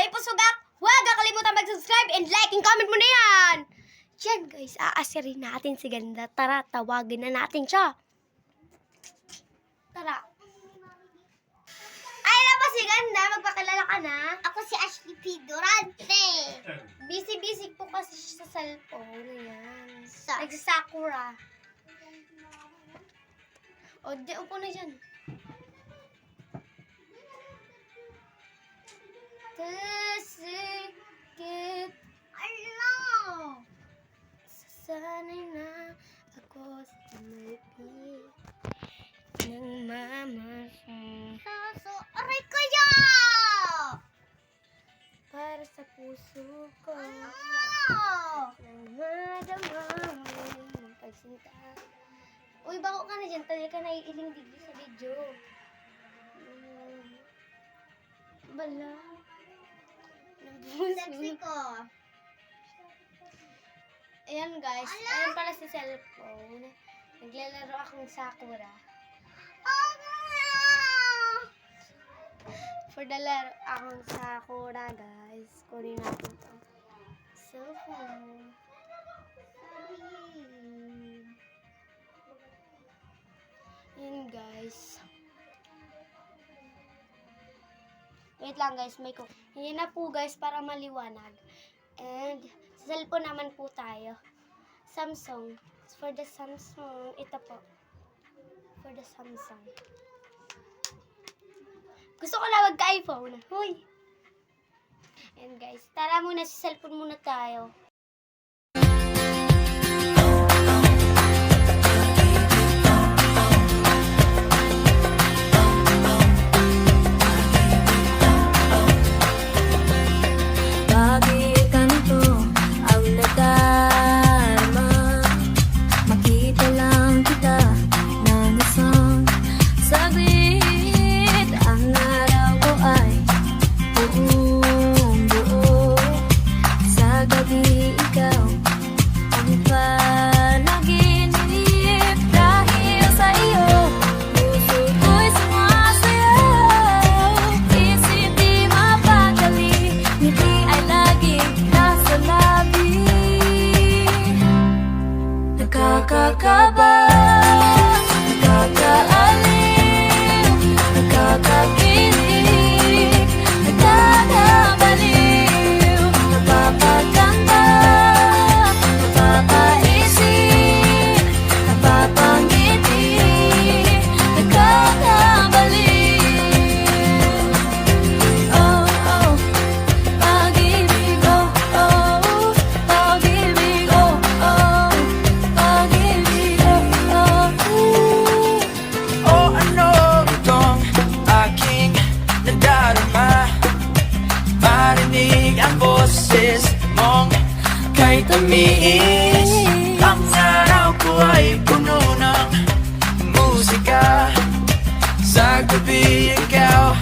Day po sugak, huwag kakalimutan mag-subscribe and like and comment mo na yan. Yan guys, aasirin natin si Ganda. Tara, tawagin na natin siya. Tara. Ay na ba si Ganda? Magpakilala ka na? Ako si Ashley P. Durante. Busy-busy po kasi siya sa cellphone. Ayan. Sa- Nagsasakura. O, di, upo na dyan. Tasikip. Ano? Sasanay na ako sa malapit ng mama ko. Saso, aray kaya! Para sa puso ko Ano? nang madama mo ng pagsinta. Uy, bako ka na dyan. Tayo ka naiiling dito sa video. Bala. Ng Sexy puso. ko. Ayan guys. Ala! Ayan pala si cellphone. Naglalaro akong Sakura. Ano? For the laro akong Sakura guys. Kunin natin to. Cellphone. Ayan guys. Wait lang guys, may cook. Yan na po guys para maliwanag. And sa cellphone naman po tayo. Samsung. For the Samsung, ito po. For the Samsung. Gusto ko na magka-iPhone. Huy! And guys, tara muna sa cellphone muna tayo. Bakit ganito ang nadarama? Makita lang kita ng isang saglit. Ang araw ko ay buong buo. Sa gabi ikaw ang panaginip. Dahil sa iyo puso ko'y sumasayaw. Isip di mapakali, ngiti ay laging nasa labi. Nakakakaba, nakakaaliw, nakakakilig, nakakabaliw, napapaganda, napapaisip, napapangiti, nakakabaliw. Oh, oh, pag-ibig, oh, oh, pag-ibig, oh, oh, pag-ibig, oh, oh. O ano itong aking nadarama? Marinig ang boses mong kay tamis. Ang araw ko ay puno ng musika. Sa gabi ikaw